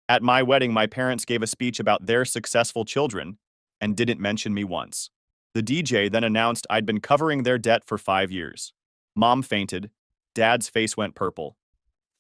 At my wedding, my parents gave a speech about their successful children and didn't mention me once. The DJ then announced I'd been covering their debt for 5 years. Mom fainted. Dad's face went purple.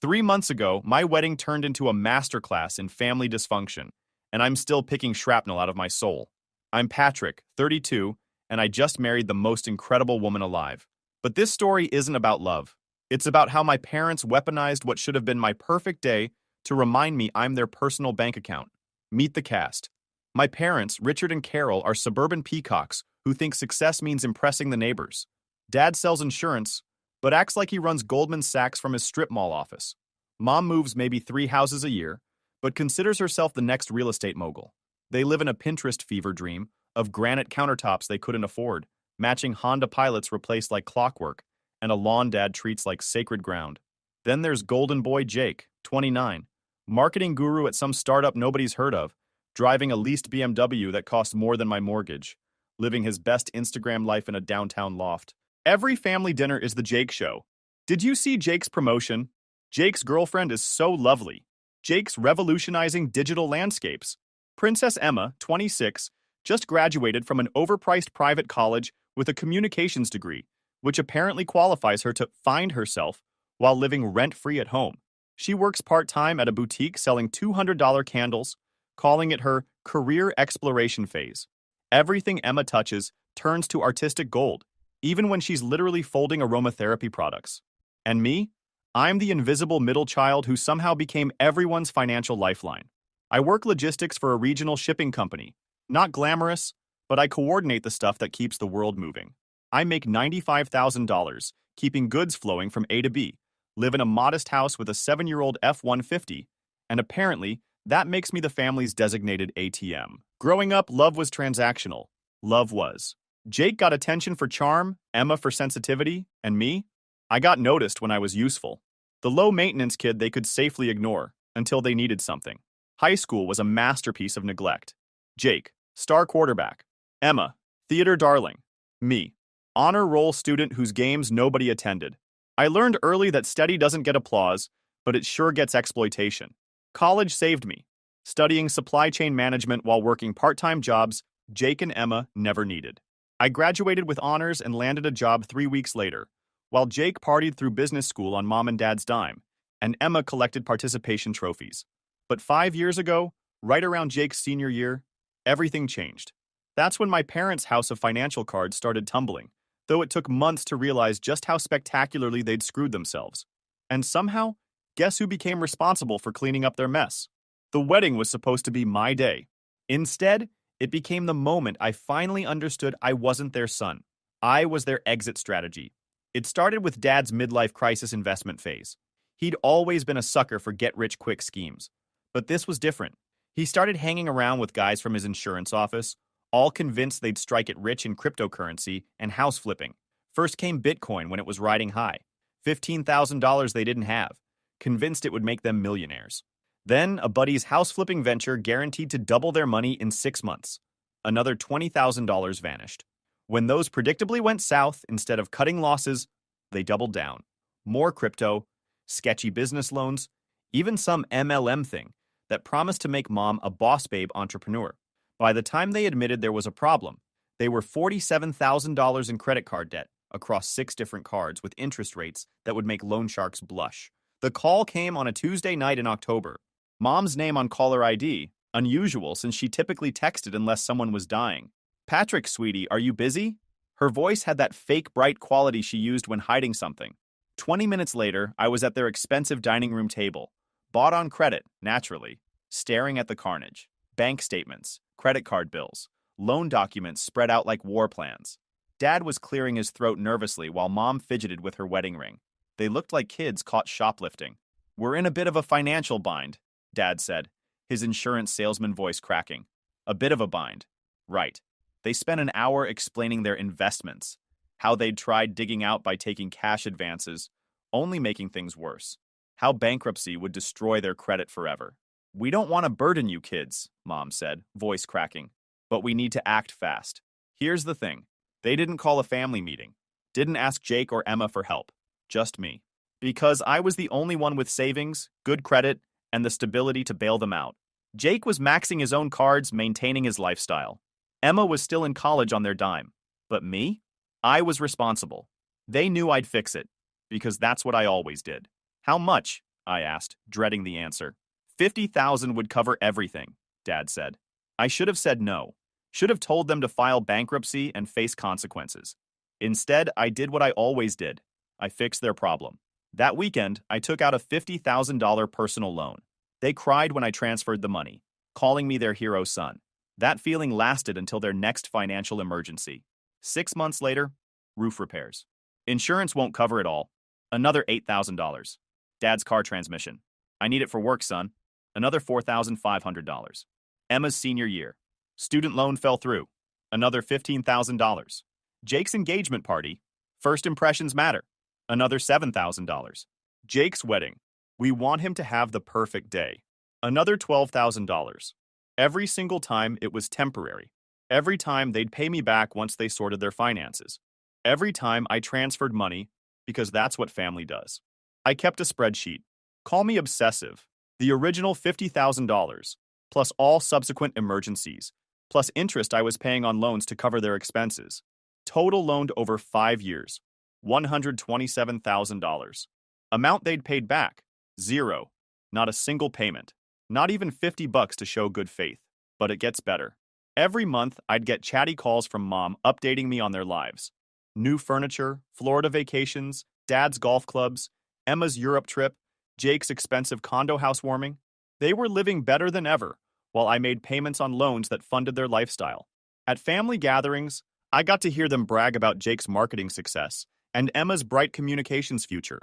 3 months ago, my wedding turned into a masterclass in family dysfunction, and I'm still picking shrapnel out of my soul. I'm Patrick, 32, and I just married the most incredible woman alive. But this story isn't about love. It's about how my parents weaponized what should have been my perfect day to remind me I'm their personal bank account. Meet the cast. My parents, Richard and Carol, are suburban peacocks who think success means impressing the neighbors. Dad sells insurance, but acts like he runs Goldman Sachs from his strip mall office. Mom moves maybe 3 houses a year, but considers herself the next real estate mogul. They live in a Pinterest fever dream of granite countertops they couldn't afford, matching Honda Pilots replaced like clockwork, and a lawn Dad treats like sacred ground. Then there's Golden Boy Jake, 29, marketing guru at some startup nobody's heard of, driving a leased BMW that costs more than my mortgage, living his best Instagram life in a downtown loft. Every family dinner is the Jake Show. Did you see Jake's promotion? Jake's girlfriend is so lovely. Jake's revolutionizing digital landscapes. Princess Emma, 26, just graduated from an overpriced private college with a communications degree, which apparently qualifies her to find herself while living rent-free at home. She works part-time at a boutique selling $200 candles, calling it her career exploration phase. Everything Emma touches turns to artistic gold, even when she's literally folding aromatherapy products. And me? I'm the invisible middle child who somehow became everyone's financial lifeline. I work logistics for a regional shipping company. Not glamorous, but I coordinate the stuff that keeps the world moving. I make $95,000, keeping goods flowing from A to B, live in a modest house with a 7-year-old F-150, and apparently, that makes me the family's designated ATM. Growing up, love was transactional. Love was. Jake got attention for charm, Emma for sensitivity, and me? I got noticed when I was useful. The low-maintenance kid they could safely ignore until they needed something. High school was a masterpiece of neglect. Jake, star quarterback. Emma, theater darling. Me, honor roll student whose games nobody attended. I learned early that steady doesn't get applause, but it sure gets exploitation. College saved me. Studying supply chain management while working part-time jobs Jake and Emma never needed. I graduated with honors and landed a job 3 weeks later, while Jake partied through business school on mom and dad's dime, and Emma collected participation trophies. But 5 years ago, right around Jake's senior year, everything changed. That's when my parents' house of financial cards started tumbling, though it took months to realize just how spectacularly they'd screwed themselves. And somehow, guess who became responsible for cleaning up their mess? The wedding was supposed to be my day. Instead, it became the moment I finally understood I wasn't their son. I was their exit strategy. It started with Dad's midlife crisis investment phase. He'd always been a sucker for get-rich-quick schemes. But this was different. He started hanging around with guys from his insurance office, all convinced they'd strike it rich in cryptocurrency and house flipping. First came Bitcoin when it was riding high. $15,000 they didn't have, convinced it would make them millionaires. Then, a buddy's house flipping venture guaranteed to double their money in 6 months. Another $20,000 vanished. When those predictably went south, instead of cutting losses, they doubled down. More crypto, sketchy business loans, even some MLM thing that promised to make mom a boss babe entrepreneur. By the time they admitted there was a problem, they were $47,000 in credit card debt across 6 different cards with interest rates that would make loan sharks blush. The call came on a Tuesday night in October. Mom's name on caller ID, unusual since she typically texted unless someone was dying. Patrick, sweetie, are you busy? Her voice had that fake bright quality she used when hiding something. 20 minutes later, I was at their expensive dining room table, bought on credit, naturally, staring at the carnage. Bank statements, credit card bills, loan documents spread out like war plans. Dad was clearing his throat nervously while Mom fidgeted with her wedding ring. They looked like kids caught shoplifting. We're in a bit of a financial bind, Dad said, his insurance salesman voice cracking. A bit of a bind. Right. They spent an hour explaining their investments, how they'd tried digging out by taking cash advances, only making things worse, how bankruptcy would destroy their credit forever. We don't want to burden you kids, Mom said, voice cracking, but we need to act fast. Here's the thing. They didn't call a family meeting, didn't ask Jake or Emma for help, just me. Because I was the only one with savings, good credit, and the stability to bail them out. Jake was maxing his own cards, maintaining his lifestyle. Emma was still in college on their dime. But me? I was responsible. They knew I'd fix it, because that's what I always did. How much? I asked, dreading the answer. 50,000 would cover everything, Dad said. I should have said no. Should have told them to file bankruptcy and face consequences. Instead, I did what I always did. I fixed their problem. That weekend, I took out a $50,000 personal loan. They cried when I transferred the money, calling me their hero son. That feeling lasted until their next financial emergency. 6 months later, roof repairs. Insurance won't cover it all. Another $8,000. Dad's car transmission. I need it for work, son. Another $4,500. Emma's senior year. Student loan fell through. Another $15,000. Jake's engagement party. First impressions matter. Another $7,000. Jake's wedding. We want him to have the perfect day. Another $12,000. Every single time it was temporary. Every time they'd pay me back once they sorted their finances. Every time I transferred money, because that's what family does. I kept a spreadsheet. Call me obsessive. The original $50,000, plus all subsequent emergencies, plus interest I was paying on loans to cover their expenses. Total loaned over 5 years. $127,000. Amount they'd paid back. 0. Not a single payment. Not even $50 to show good faith. But it gets better. Every month, I'd get chatty calls from Mom updating me on their lives. New furniture, Florida vacations, Dad's golf clubs, Emma's Europe trip, Jake's expensive condo housewarming. They were living better than ever, while I made payments on loans that funded their lifestyle. At family gatherings, I got to hear them brag about Jake's marketing success and Emma's bright communications future.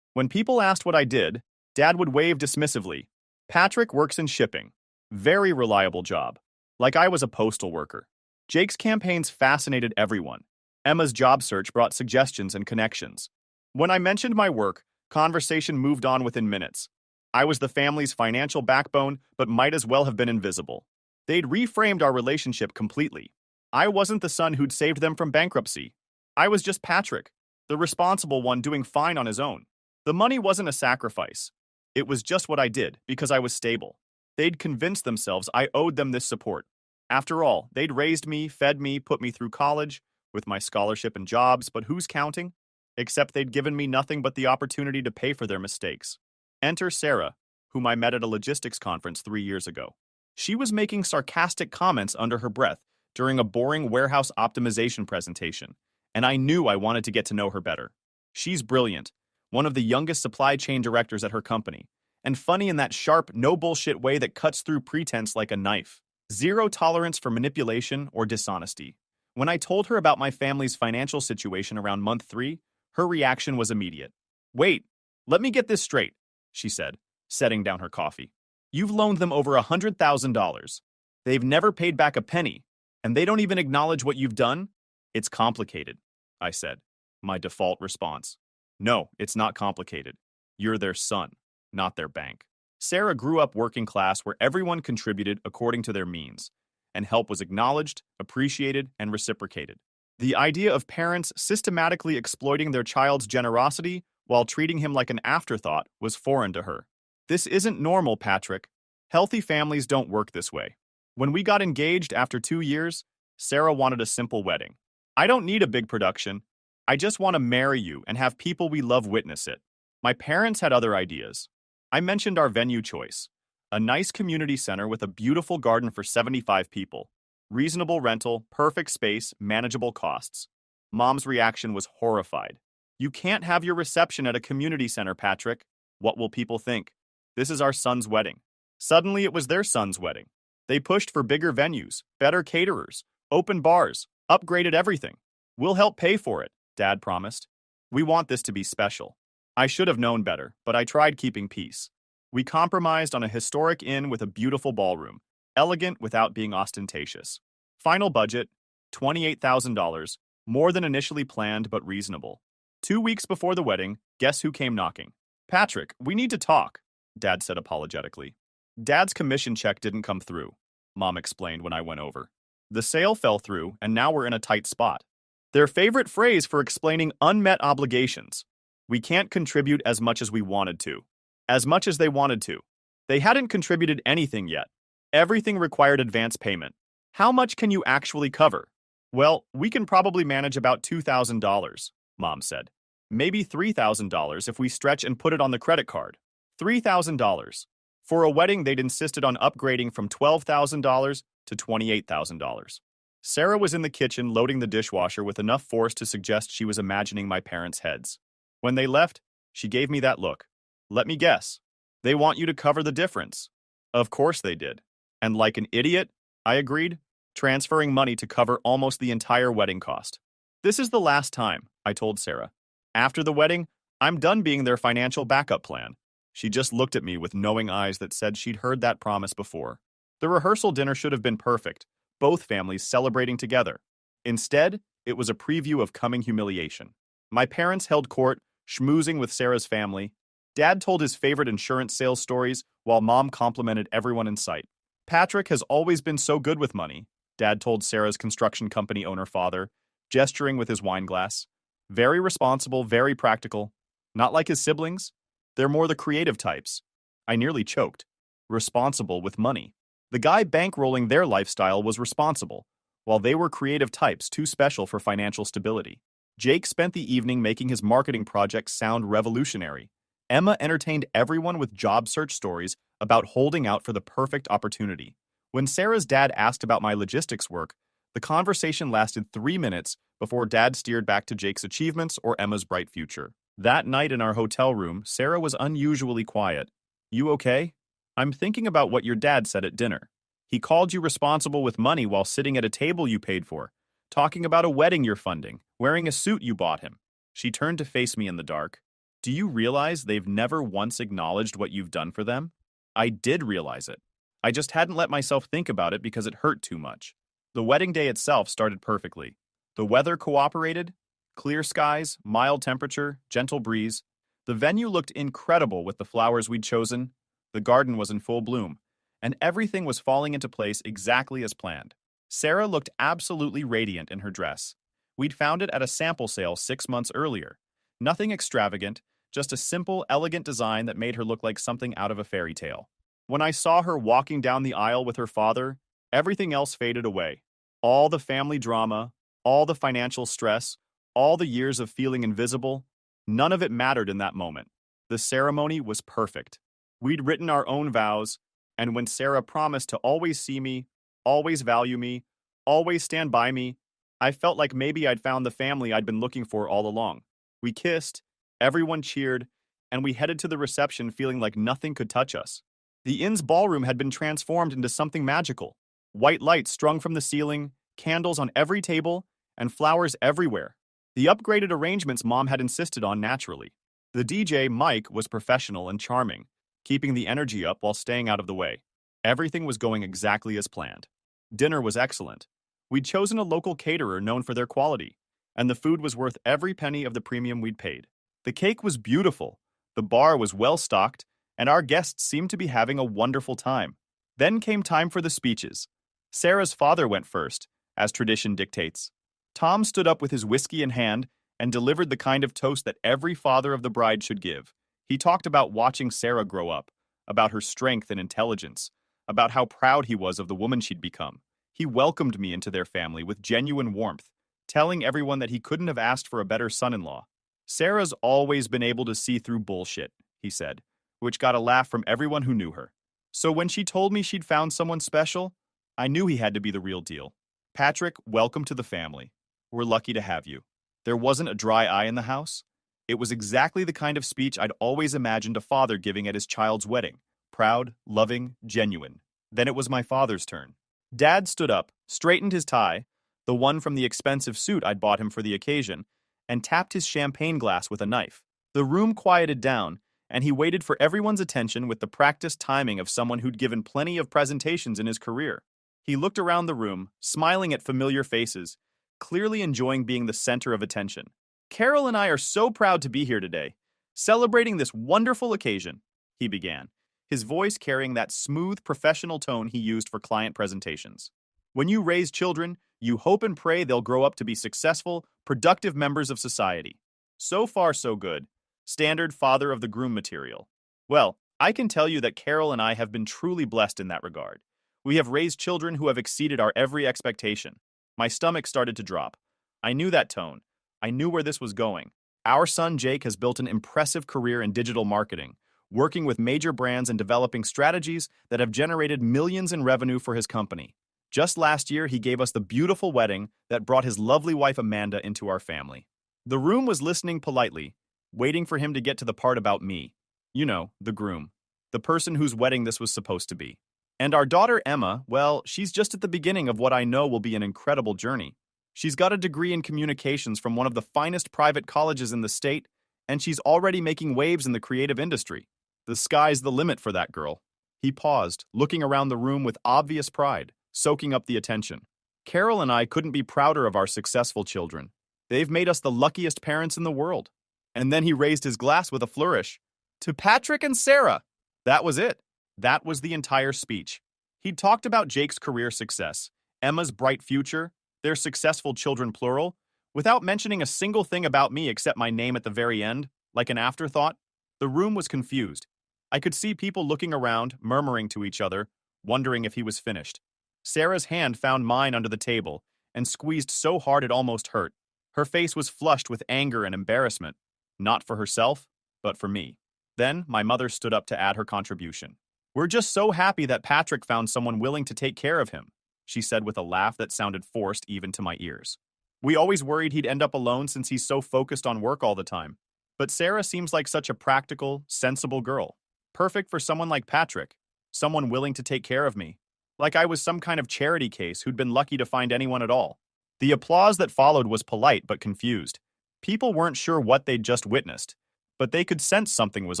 When people asked what I did, Dad would wave dismissively. Patrick works in shipping. Very reliable job. Like I was a postal worker. Jake's campaigns fascinated everyone. Emma's job search brought suggestions and connections. When I mentioned my work, conversation moved on within minutes. I was the family's financial backbone, but might as well have been invisible. They'd reframed our relationship completely. I wasn't the son who'd saved them from bankruptcy. I was just Patrick, the responsible one doing fine on his own. The money wasn't a sacrifice. It was just what I did, because I was stable. They'd convinced themselves I owed them this support. After all, they'd raised me, fed me, put me through college, with my scholarship and jobs, but who's counting? Except they'd given me nothing but the opportunity to pay for their mistakes. Enter Sarah, whom I met at a logistics conference 3 years ago. She was making sarcastic comments under her breath during a boring warehouse optimization presentation, and I knew I wanted to get to know her better. She's brilliant, one of the youngest supply chain directors at her company, and funny in that sharp, no-bullshit way that cuts through pretense like a knife. Zero tolerance for manipulation or dishonesty. When I told her about my family's financial situation around month 3, her reaction was immediate. "Wait, let me get this straight," she said, setting down her coffee. "You've loaned them over $100,000. They've never paid back a penny, and they don't even acknowledge what you've done?" "It's complicated," I said, my default response. "No, it's not complicated. You're their son, not their bank." Sarah grew up working class where everyone contributed according to their means, and help was acknowledged, appreciated, and reciprocated. The idea of parents systematically exploiting their child's generosity while treating him like an afterthought was foreign to her. "This isn't normal, Patrick. Healthy families don't work this way." When we got engaged after 2 years, Sarah wanted a simple wedding. "I don't need a big production. I just want to marry you and have people we love witness it." My parents had other ideas. I mentioned our venue choice. A nice community center with a beautiful garden for 75 people. Reasonable rental, perfect space, manageable costs. Mom's reaction was horrified. "You can't have your reception at a community center, Patrick. What will people think? This is our son's wedding." Suddenly it was their son's wedding. They pushed for bigger venues, better caterers, open bars, upgraded everything. "We'll help pay for it," Dad promised. "We want this to be special." I should have known better, but I tried keeping peace. We compromised on a historic inn with a beautiful ballroom, elegant without being ostentatious. Final budget, $28,000, more than initially planned but reasonable. 2 weeks before the wedding, guess who came knocking? "Patrick, we need to talk," Dad said apologetically. "Dad's commission check didn't come through," Mom explained when I went over. "The sale fell through, and now we're in a tight spot." Their favorite phrase for explaining unmet obligations. We can't contribute as much as we wanted to. As much as they wanted to. They hadn't contributed anything yet. Everything required advance payment. How much can you actually cover? Well, we can probably manage about $2,000, Mom said. Maybe $3,000 if we stretch and put it on the credit card. $3,000. For a wedding, they'd insisted on upgrading from $12,000 to $28,000. Sarah was in the kitchen loading the dishwasher with enough force to suggest she was imagining my parents' heads. When they left, she gave me that look. Let me guess. They want you to cover the difference. Of course they did. And like an idiot, I agreed, transferring money to cover almost the entire wedding cost. This is the last time, I told Sarah. After the wedding, I'm done being their financial backup plan. She just looked at me with knowing eyes that said she'd heard that promise before. The rehearsal dinner should have been perfect, both families celebrating together. Instead, it was a preview of coming humiliation. My parents held court, schmoozing with Sarah's family. Dad told his favorite insurance sales stories, while Mom complimented everyone in sight. Patrick has always been so good with money, Dad told Sarah's construction company owner father, gesturing with his wine glass. Very responsible, very practical. Not like his siblings. They're more the creative types. I nearly choked. Responsible with money. The guy bankrolling their lifestyle was responsible, while they were creative types too special for financial stability. Jake spent the evening making his marketing projects sound revolutionary. Emma entertained everyone with job search stories about holding out for the perfect opportunity. When Sarah's dad asked about my logistics work, the conversation lasted 3 minutes before Dad steered back to Jake's achievements or Emma's bright future. That night in our hotel room, Sarah was unusually quiet. You okay? I'm thinking about what your dad said at dinner. He called you responsible with money while sitting at a table you paid for, talking about a wedding you're funding, wearing a suit you bought him. She turned to face me in the dark. Do you realize they've never once acknowledged what you've done for them? I did realize it. I just hadn't let myself think about it because it hurt too much. The wedding day itself started perfectly. The weather cooperated. Clear skies, mild temperature, gentle breeze. The venue looked incredible with the flowers we'd chosen. The garden was in full bloom, and everything was falling into place exactly as planned. Sarah looked absolutely radiant in her dress. We'd found it at a sample sale 6 months earlier. Nothing extravagant, just a simple, elegant design that made her look like something out of a fairy tale. When I saw her walking down the aisle with her father, everything else faded away. All the family drama, all the financial stress, all the years of feeling invisible, none of it mattered in that moment. The ceremony was perfect. We'd written our own vows, and when Sarah promised to always see me, always value me, always stand by me, I felt like maybe I'd found the family I'd been looking for all along. We kissed, everyone cheered, and we headed to the reception feeling like nothing could touch us. The inn's ballroom had been transformed into something magical. White lights strung from the ceiling, candles on every table, and flowers everywhere. The upgraded arrangements Mom had insisted on naturally. The DJ, Mike, was professional and charming, keeping the energy up while staying out of the way. Everything was going exactly as planned. Dinner was excellent. We'd chosen a local caterer known for their quality, and the food was worth every penny of the premium we'd paid. The cake was beautiful, the bar was well stocked, and our guests seemed to be having a wonderful time. Then came time for the speeches. Sarah's father went first, as tradition dictates. Tom stood up with his whiskey in hand and delivered the kind of toast that every father of the bride should give. He talked about watching Sarah grow up, about her strength and intelligence, about how proud he was of the woman she'd become. He welcomed me into their family with genuine warmth, telling everyone that he couldn't have asked for a better son-in-law. Sarah's always been able to see through bullshit, he said, which got a laugh from everyone who knew her. So when she told me she'd found someone special, I knew he had to be the real deal. Patrick, welcome to the family. We're lucky to have you. There wasn't a dry eye in the house. It was exactly the kind of speech I'd always imagined a father giving at his child's wedding. Proud, loving, genuine. Then it was my father's turn. Dad stood up, straightened his tie, the one from the expensive suit I'd bought him for the occasion, and tapped his champagne glass with a knife. The room quieted down, and he waited for everyone's attention with the practiced timing of someone who'd given plenty of presentations in his career. He looked around the room, smiling at familiar faces, clearly enjoying being the center of attention. Carol and I are so proud to be here today, celebrating this wonderful occasion, he began, his voice carrying that smooth, professional tone he used for client presentations. When you raise children, you hope and pray they'll grow up to be successful, productive members of society. So far, so good. Standard father of the groom material. Well, I can tell you that Carol and I have been truly blessed in that regard. We have raised children who have exceeded our every expectation. My stomach started to drop. I knew that tone. I knew where this was going. Our son Jake has built an impressive career in digital marketing, working with major brands and developing strategies that have generated millions in revenue for his company. Just last year, he gave us the beautiful wedding that brought his lovely wife Amanda into our family. The room was listening politely, waiting for him to get to the part about me. You know, the groom. The person whose wedding this was supposed to be. And our daughter Emma, well, she's just at the beginning of what I know will be an incredible journey. She's got a degree in communications from one of the finest private colleges in the state, and she's already making waves in the creative industry. The sky's the limit for that girl. He paused, looking around the room with obvious pride, soaking up the attention. Carol and I couldn't be prouder of our successful children. They've made us the luckiest parents in the world. And then he raised his glass with a flourish. To Patrick and Sarah! That was it. That was the entire speech. He'd talked about Jake's career success, Emma's bright future, their successful children plural, without mentioning a single thing about me except my name at the very end, like an afterthought. The room was confused. I could see people looking around, murmuring to each other, wondering if he was finished. Sarah's hand found mine under the table and squeezed so hard it almost hurt. Her face was flushed with anger and embarrassment, not for herself, but for me. Then my mother stood up to add her contribution. We're just so happy that Patrick found someone willing to take care of him, she said with a laugh that sounded forced even to my ears. We always worried he'd end up alone since he's so focused on work all the time. But Sarah seems like such a practical, sensible girl. Perfect for someone like Patrick, someone willing to take care of me. Like I was some kind of charity case who'd been lucky to find anyone at all. The applause that followed was polite but confused. People weren't sure what they'd just witnessed, but they could sense something was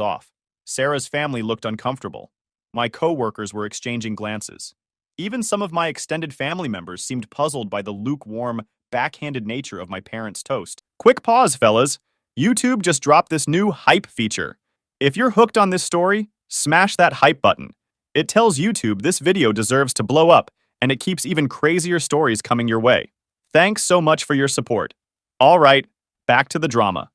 off. Sarah's family looked uncomfortable. My co-workers were exchanging glances. Even some of my extended family members seemed puzzled by the lukewarm, backhanded nature of my parents' toast. Quick pause, fellas. YouTube just dropped this new hype feature. If you're hooked on this story, smash that hype button. It tells YouTube this video deserves to blow up, and it keeps even crazier stories coming your way. Thanks so much for your support. All right, back to the drama.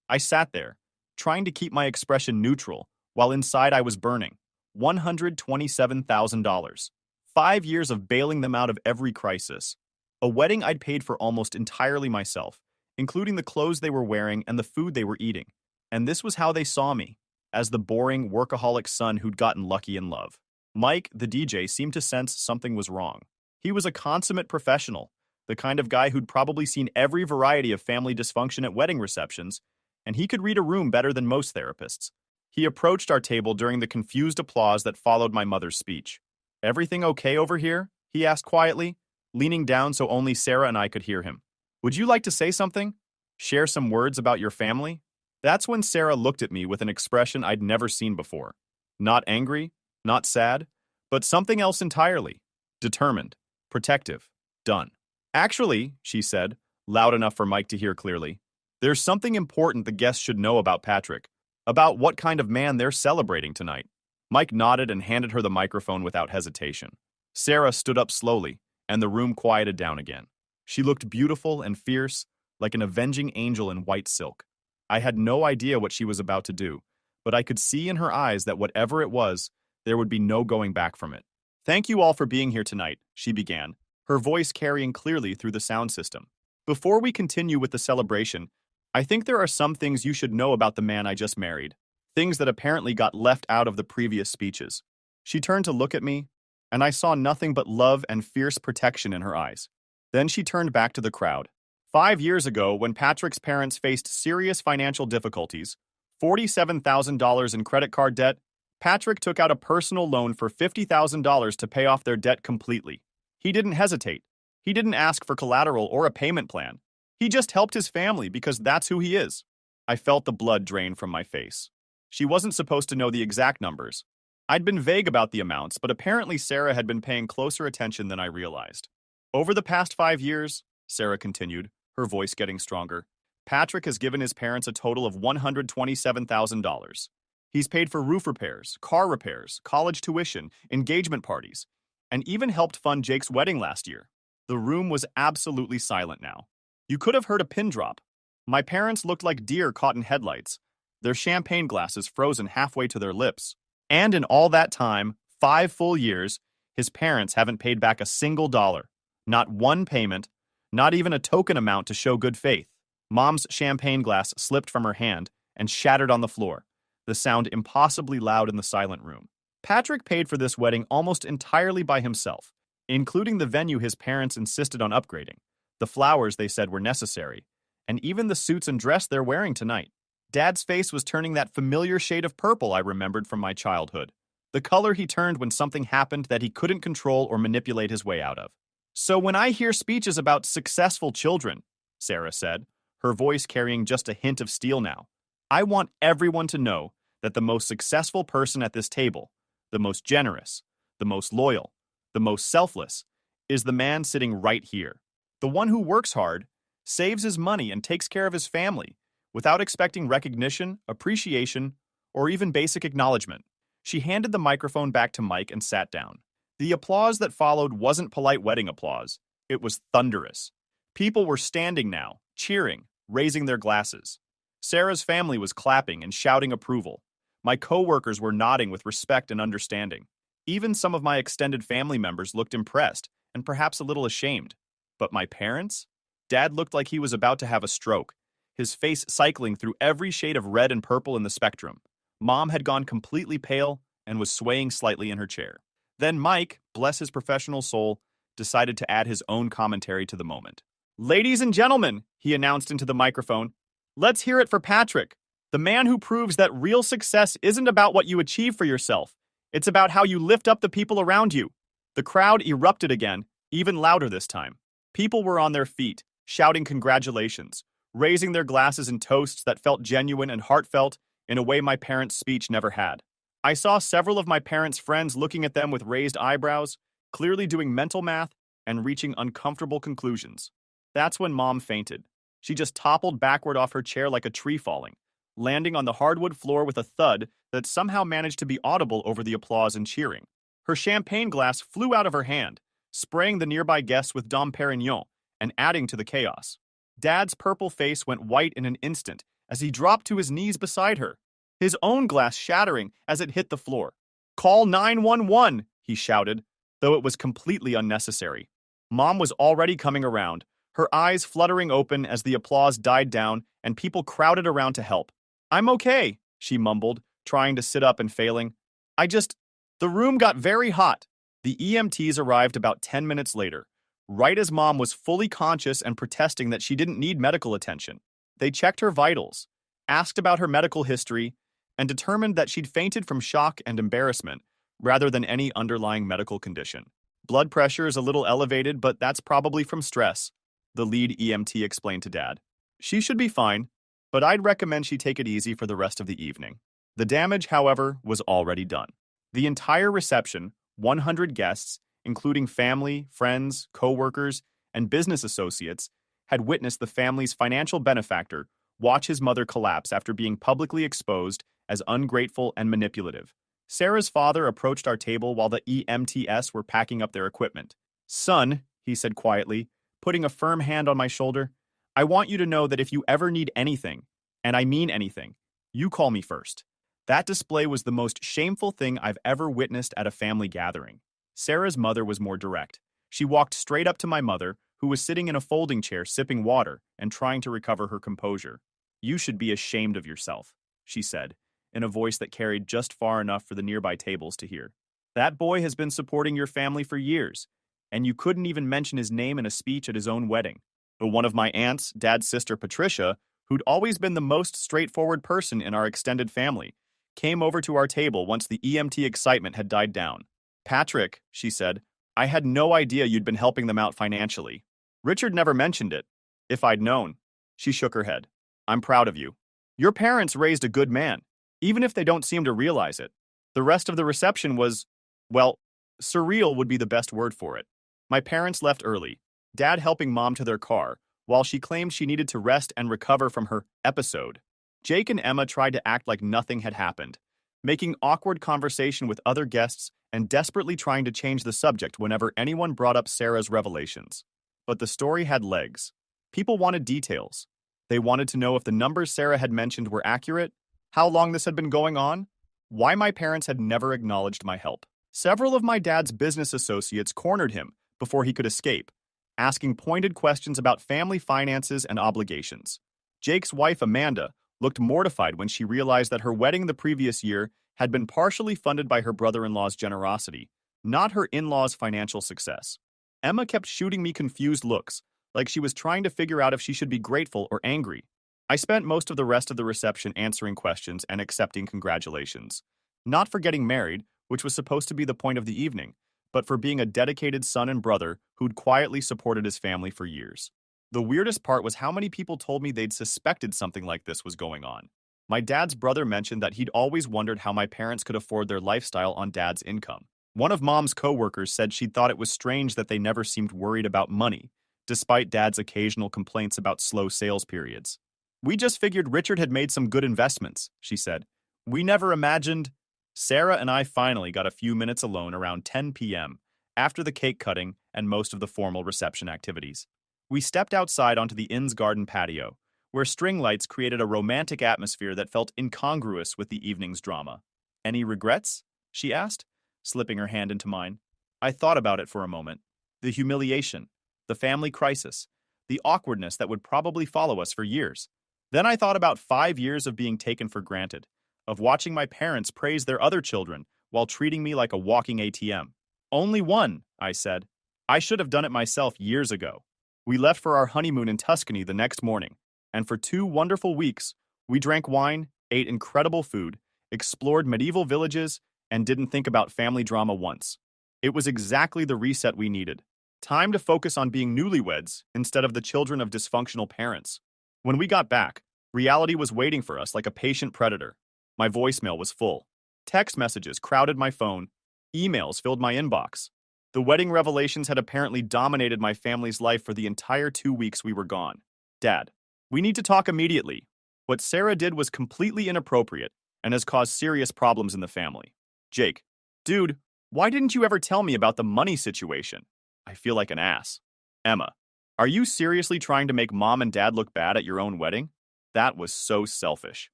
I sat there, trying to keep my expression neutral, while inside I was burning. $127,000. 5 years of bailing them out of every crisis. A wedding I'd paid for almost entirely myself, including the clothes they were wearing and the food they were eating. And this was how they saw me, as the boring, workaholic son who'd gotten lucky in love. Mike, the DJ, seemed to sense something was wrong. He was a consummate professional, the kind of guy who'd probably seen every variety of family dysfunction at wedding receptions, and he could read a room better than most therapists. He approached our table during the confused applause that followed my mother's speech. Everything okay over here? He asked quietly, leaning down so only Sarah and I could hear him. Would you like to say something? Share some words about your family? That's when Sarah looked at me with an expression I'd never seen before. Not angry, not sad, but something else entirely. Determined, protective, done. Actually, she said, loud enough for Mike to hear clearly, there's something important the guests should know about Patrick, about what kind of man they're celebrating tonight. Mike nodded and handed her the microphone without hesitation. Sarah stood up slowly, and the room quieted down again. She looked beautiful and fierce, like an avenging angel in white silk. I had no idea what she was about to do, but I could see in her eyes that whatever it was, there would be no going back from it. Thank you all for being here tonight, she began, her voice carrying clearly through the sound system. Before we continue with the celebration, I think there are some things you should know about the man I just married, things that apparently got left out of the previous speeches. She turned to look at me, and I saw nothing but love and fierce protection in her eyes. Then she turned back to the crowd. 5 years ago, when Patrick's parents faced serious financial difficulties, $47,000 in credit card debt, Patrick took out a personal loan for $50,000 to pay off their debt completely. He didn't hesitate. He didn't ask for collateral or a payment plan. He just helped his family because that's who he is. I felt the blood drain from my face. She wasn't supposed to know the exact numbers. I'd been vague about the amounts, but apparently Sarah had been paying closer attention than I realized. Over the past 5 years, Sarah continued, her voice getting stronger, Patrick has given his parents a total of $127,000. He's paid for roof repairs, car repairs, college tuition, engagement parties, and even helped fund Jake's wedding last year. The room was absolutely silent now. You could have heard a pin drop. My parents looked like deer caught in headlights, their champagne glasses frozen halfway to their lips. And in all that time, 5 full years, his parents haven't paid back a single dollar. Not one payment, not even a token amount to show good faith. Mom's champagne glass slipped from her hand and shattered on the floor, the sound impossibly loud in the silent room. Patrick paid for this wedding almost entirely by himself, including the venue his parents insisted on upgrading, the flowers they said were necessary, and even the suits and dress they're wearing tonight. Dad's face was turning that familiar shade of purple I remembered from my childhood, the color he turned when something happened that he couldn't control or manipulate his way out of. So when I hear speeches about successful children, Sarah said, her voice carrying just a hint of steel now, I want everyone to know that the most successful person at this table, the most generous, the most loyal, the most selfless, is the man sitting right here. The one who works hard, saves his money, and takes care of his family without expecting recognition, appreciation, or even basic acknowledgement. She handed the microphone back to Mike and sat down. The applause that followed wasn't polite wedding applause. It was thunderous. People were standing now, cheering, raising their glasses. Sarah's family was clapping and shouting approval. My co-workers were nodding with respect and understanding. Even some of my extended family members looked impressed and perhaps a little ashamed. But my parents? Dad looked like he was about to have a stroke, his face cycling through every shade of red and purple in the spectrum. Mom had gone completely pale and was swaying slightly in her chair. Then Mike, bless his professional soul, decided to add his own commentary to the moment. "Ladies and gentlemen," he announced into the microphone, "let's hear it for Patrick, the man who proves that real success isn't about what you achieve for yourself. It's about how you lift up the people around you." The crowd erupted again, even louder this time. People were on their feet, shouting congratulations, raising their glasses in toasts that felt genuine and heartfelt in a way my parents' speech never had. I saw several of my parents' friends looking at them with raised eyebrows, clearly doing mental math and reaching uncomfortable conclusions. That's when Mom fainted. She just toppled backward off her chair like a tree falling, landing on the hardwood floor with a thud that somehow managed to be audible over the applause and cheering. Her champagne glass flew out of her hand, spraying the nearby guests with Dom Perignon and adding to the chaos. Dad's purple face went white in an instant as he dropped to his knees beside her, his own glass shattering as it hit the floor. "Call 911," he shouted, though it was completely unnecessary. Mom was already coming around, her eyes fluttering open as the applause died down and people crowded around to help. "I'm okay," she mumbled, trying to sit up and failing. The room got very hot." The EMTs arrived about 10 minutes later, right as Mom was fully conscious and protesting that she didn't need medical attention. They checked her vitals, asked about her medical history, and determined that she'd fainted from shock and embarrassment rather than any underlying medical condition. "Blood pressure is a little elevated, but that's probably from stress," the lead EMT explained to Dad. "She should be fine, but I'd recommend she take it easy for the rest of the evening." The damage, however, was already done. The entire reception, 100 guests, including family, friends, co-workers, and business associates, had witnessed the family's financial benefactor watch his mother collapse after being publicly exposed as ungrateful and manipulative. Sarah's father approached our table while the EMTs were packing up their equipment. "Son," he said quietly, putting a firm hand on my shoulder, "I want you to know that if you ever need anything, and I mean anything, you call me first." That display was the most shameful thing I've ever witnessed at a family gathering. Sarah's mother was more direct. She walked straight up to my mother, who was sitting in a folding chair sipping water and trying to recover her composure. "You should be ashamed of yourself," she said, in a voice that carried just far enough for the nearby tables to hear. "That boy has been supporting your family for years, and you couldn't even mention his name in a speech at his own wedding." One of my aunts, Dad's sister Patricia, who'd always been the most straightforward person in our extended family, came over to our table once the EMT excitement had died down. "Patrick," she said, "I had no idea you'd been helping them out financially. Richard never mentioned it. If I'd known." She shook her head. "I'm proud of you. Your parents raised a good man, even if they don't seem to realize it." The rest of the reception was, well, surreal would be the best word for it. My parents left early, Dad helping Mom to their car, while she claimed she needed to rest and recover from her episode. Jake and Emma tried to act like nothing had happened, making awkward conversation with other guests and desperately trying to change the subject whenever anyone brought up Sarah's revelations. But the story had legs. People wanted details. They wanted to know if the numbers Sarah had mentioned were accurate, how long this had been going on, Why my parents had never acknowledged my help. Several of my dad's business associates cornered him before he could escape, asking pointed questions about family finances and obligations. Jake's wife, Amanda, looked mortified when she realized that her wedding the previous year had been partially funded by her brother-in-law's generosity, not her in-law's financial success. Emma kept shooting me confused looks, like she was trying to figure out if she should be grateful or angry. I spent most of the rest of the reception answering questions and accepting congratulations. Not for getting married, which was supposed to be the point of the evening, but for being a dedicated son and brother who'd quietly supported his family for years. The weirdest part was how many people told me they'd suspected something like this was going on. My dad's brother mentioned that he'd always wondered how my parents could afford their lifestyle on dad's income. One of mom's coworkers said she'd thought it was strange that they never seemed worried about money, despite dad's occasional complaints about slow sales periods. "We just figured Richard had made some good investments," she said. "We never imagined—" Sarah and I finally got a few minutes alone around 10 p.m., after the cake cutting and most of the formal reception activities. We stepped outside onto the inn's garden patio, where string lights created a romantic atmosphere that felt incongruous with the evening's drama. "Any regrets?" she asked, slipping her hand into mine. I thought about it for a moment. The humiliation, the family crisis, the awkwardness that would probably follow us for years. Then I thought about 5 years of being taken for granted, of watching my parents praise their other children while treating me like a walking ATM. "Only one," I said. "I should have done it myself years ago." We left for our honeymoon in Tuscany the next morning, and for 2 wonderful weeks, we drank wine, ate incredible food, explored medieval villages, and didn't think about family drama once. It was exactly the reset we needed. Time to focus on being newlyweds instead of the children of dysfunctional parents. When we got back, reality was waiting for us like a patient predator. My voicemail was full. Text messages crowded my phone. Emails filled my inbox. The wedding revelations had apparently dominated my family's life for the entire 2 weeks we were gone. "Dad, we need to talk immediately. What Sarah did was completely inappropriate and has caused serious problems in the family." Jake, "Dude, why didn't you ever tell me about the money situation? I feel like an ass." Emma, "Are you seriously trying to make mom and dad look bad at your own wedding? That was so selfish."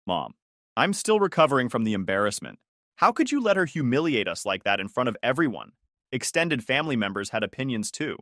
Mom, "I'm still recovering from the embarrassment. How could you let her humiliate us like that in front of everyone?" Extended family members had opinions too.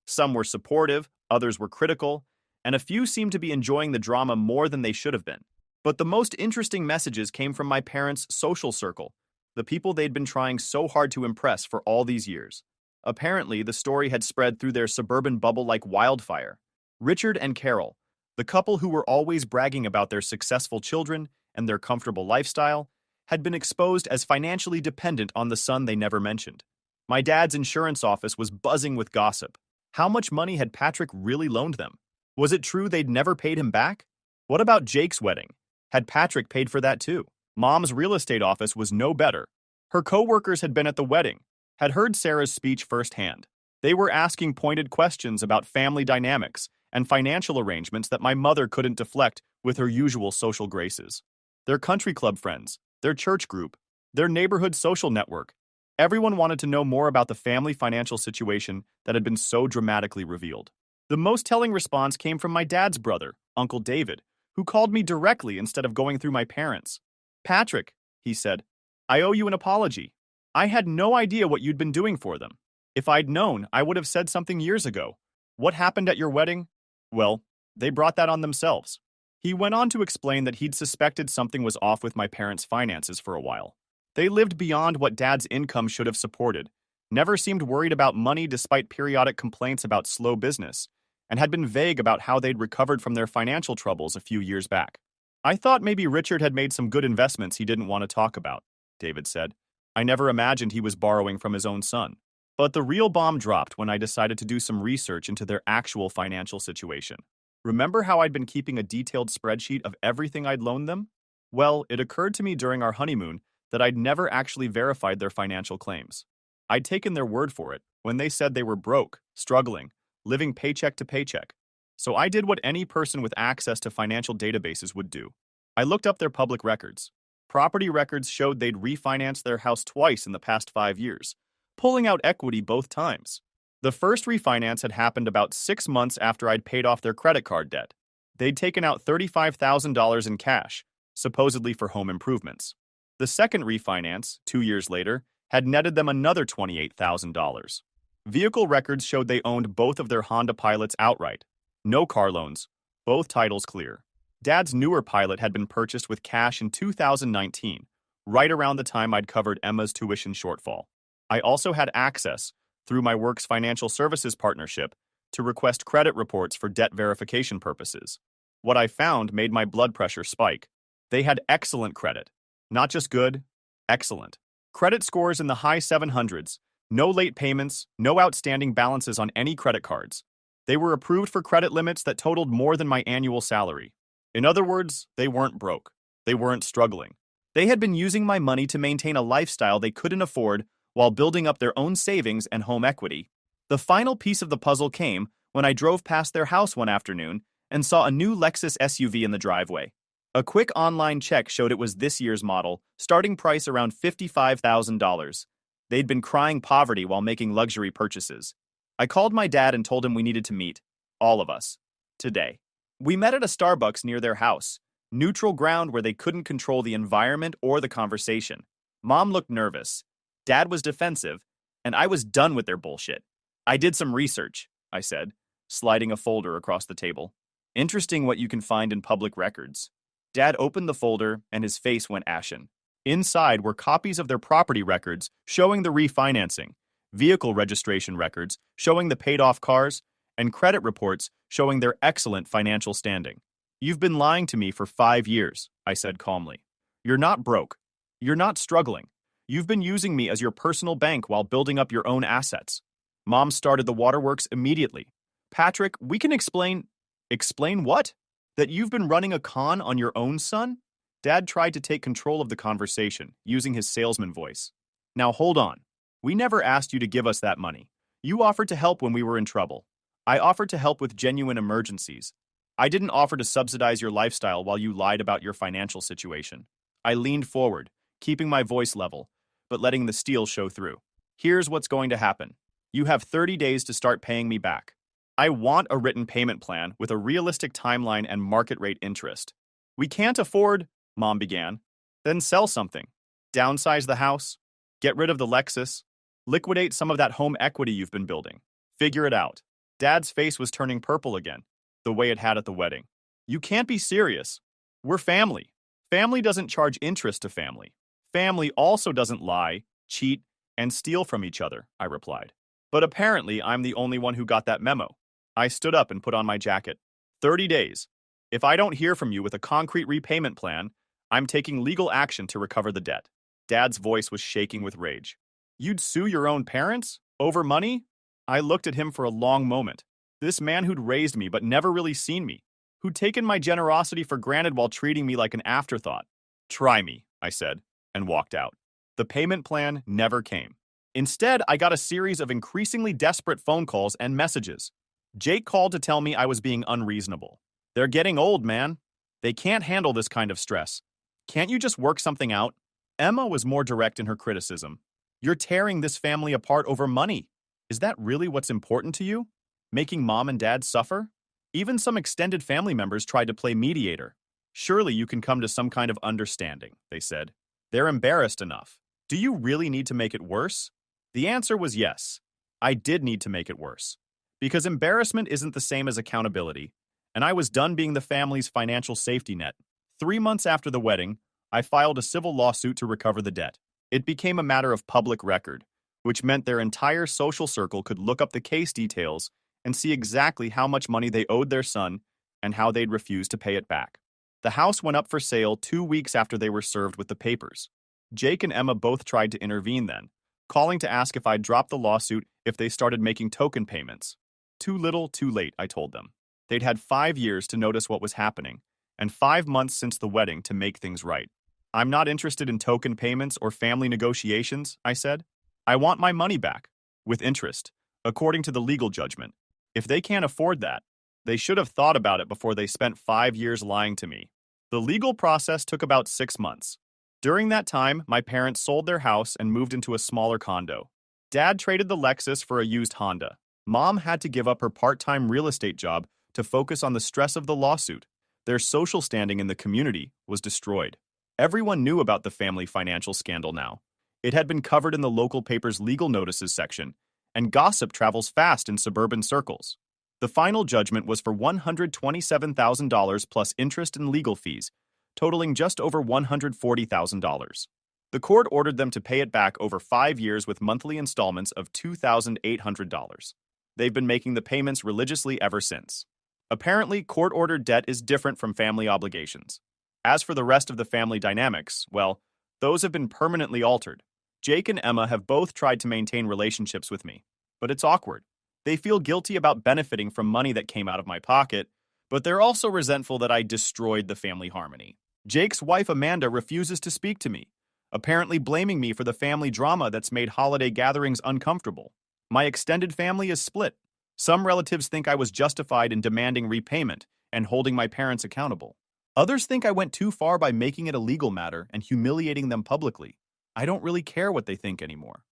Some were supportive, others were critical, and a few seemed to be enjoying the drama more than they should have been. But the most interesting messages came from my parents' social circle, the people they'd been trying so hard to impress for all these years. Apparently, the story had spread through their suburban bubble like wildfire. Richard and Carol, the couple who were always bragging about their successful children and their comfortable lifestyle, had been exposed as financially dependent on the son they never mentioned. My dad's insurance office was buzzing with gossip. How much money had Patrick really loaned them? Was it true they'd never paid him back? What about Jake's wedding? Had Patrick paid for that too? Mom's real estate office was no better. Her co-workers had been at the wedding, had heard Sarah's speech firsthand. They were asking pointed questions about family dynamics and financial arrangements that my mother couldn't deflect with her usual social graces. Their country club friends, their church group, their neighborhood social network. Everyone wanted to know more about the family financial situation that had been so dramatically revealed. The most telling response came from my dad's brother, Uncle David, who called me directly instead of going through my parents. "Patrick," he said, "I owe you an apology. I had no idea what you'd been doing for them. If I'd known, I would have said something years ago. What happened at your wedding? Well, they brought that on themselves." He went on to explain that he'd suspected something was off with my parents' finances for a while. They lived beyond what Dad's income should have supported, never seemed worried about money despite periodic complaints about slow business, and had been vague about how they'd recovered from their financial troubles a few years back. "I thought maybe Richard had made some good investments he didn't want to talk about," David said. "I never imagined he was borrowing from his own son." But the real bomb dropped when I decided to do some research into their actual financial situation. Remember how I'd been keeping a detailed spreadsheet of everything I'd loaned them? Well, it occurred to me during our honeymoon that I'd never actually verified their financial claims. I'd taken their word for it when they said they were broke, struggling, living paycheck to paycheck. So I did what any person with access to financial databases would do. I looked up their public records. Property records showed they'd refinanced their house twice in the past 5 years, pulling out equity both times. The first refinance had happened about 6 months after I'd paid off their credit card debt. They'd taken out $35,000 in cash, supposedly for home improvements. The second refinance, 2 years later, had netted them another $28,000. Vehicle records showed they owned both of their Honda Pilots outright. No car loans, both titles clear. Dad's newer Pilot had been purchased with cash in 2019, right around the time I'd covered Emma's tuition shortfall. I also had access, through my work's financial services partnership, to request credit reports for debt verification purposes. What I found made my blood pressure spike. They had excellent credit. Not just good, excellent. Credit scores in the high 700s, no late payments, no outstanding balances on any credit cards. They were approved for credit limits that totaled more than my annual salary. In other words, they weren't broke. They weren't struggling. They had been using my money to maintain a lifestyle they couldn't afford while building up their own savings and home equity. The final piece of the puzzle came when I drove past their house one afternoon and saw a new Lexus SUV in the driveway. A quick online check showed it was this year's model, starting price around $55,000. They'd been crying poverty while making luxury purchases. I called my dad and told him we needed to meet, all of us, today. We met at a Starbucks near their house, neutral ground where they couldn't control the environment or the conversation. Mom looked nervous, Dad was defensive, and I was done with their bullshit. I did some research, I said, sliding a folder across the table. Interesting what you can find in public records. Dad opened the folder and his face went ashen. Inside were copies of their property records showing the refinancing, vehicle registration records showing the paid-off cars, and credit reports showing their excellent financial standing. You've been lying to me for 5 years, I said calmly. You're not broke. You're not struggling. You've been using me as your personal bank while building up your own assets. Mom started the waterworks immediately. Patrick, we can explain... Explain what? That you've been running a con on your own son? Dad tried to take control of the conversation, using his salesman voice. Now hold on. We never asked you to give us that money. You offered to help when we were in trouble. I offered to help with genuine emergencies. I didn't offer to subsidize your lifestyle while you lied about your financial situation. I leaned forward, keeping my voice level, but letting the steel show through. Here's what's going to happen. You have 30 days to start paying me back. I want a written payment plan with a realistic timeline and market rate interest. We can't afford, Mom began. Then sell something. Downsize the house. Get rid of the Lexus. Liquidate some of that home equity you've been building. Figure it out. Dad's face was turning purple again, the way it had at the wedding. You can't be serious. We're family. Family doesn't charge interest to family. Family also doesn't lie, cheat, and steal from each other, I replied. But apparently I'm the only one who got that memo. I stood up and put on my jacket. 30 days. If I don't hear from you with a concrete repayment plan, I'm taking legal action to recover the debt. Dad's voice was shaking with rage. You'd sue your own parents? Over money? I looked at him for a long moment. This man who'd raised me but never really seen me, who'd taken my generosity for granted while treating me like an afterthought. Try me, I said, and walked out. The payment plan never came. Instead, I got a series of increasingly desperate phone calls and messages. Jake called to tell me I was being unreasonable. They're getting old, man. They can't handle this kind of stress. Can't you just work something out? Emma was more direct in her criticism. You're tearing this family apart over money. Is that really what's important to you? Making Mom and Dad suffer? Even some extended family members tried to play mediator. Surely you can come to some kind of understanding, they said. They're embarrassed enough. Do you really need to make it worse? The answer was yes. I did need to make it worse. Because embarrassment isn't the same as accountability, and I was done being the family's financial safety net. 3 months after the wedding, I filed a civil lawsuit to recover the debt. It became a matter of public record, which meant their entire social circle could look up the case details and see exactly how much money they owed their son and how they'd refused to pay it back. The house went up for sale 2 weeks after they were served with the papers. Jake and Emma both tried to intervene then, calling to ask if I'd drop the lawsuit if they started making token payments. Too little, too late, I told them. They'd had 5 years to notice what was happening, and 5 months since the wedding to make things right. I'm not interested in token payments or family negotiations, I said. I want my money back, with interest, according to the legal judgment. If they can't afford that, they should have thought about it before they spent 5 years lying to me. The legal process took about 6 months. During that time, my parents sold their house and moved into a smaller condo. Dad traded the Lexus for a used Honda. Mom had to give up her part-time real estate job to focus on the stress of the lawsuit. Their social standing in the community was destroyed. Everyone knew about the family financial scandal now. It had been covered in the local paper's legal notices section, and gossip travels fast in suburban circles. The final judgment was for $127,000 plus interest and legal fees, totaling just over $140,000. The court ordered them to pay it back over 5 years with monthly installments of $2,800. They've been making the payments religiously ever since. Apparently, court-ordered debt is different from family obligations. As for the rest of the family dynamics, well, those have been permanently altered. Jake and Emma have both tried to maintain relationships with me, but it's awkward. They feel guilty about benefiting from money that came out of my pocket, but they're also resentful that I destroyed the family harmony. Jake's wife Amanda refuses to speak to me, apparently blaming me for the family drama that's made holiday gatherings uncomfortable. My extended family is split. Some relatives think I was justified in demanding repayment and holding my parents accountable. Others think I went too far by making it a legal matter and humiliating them publicly. I don't really care what they think anymore.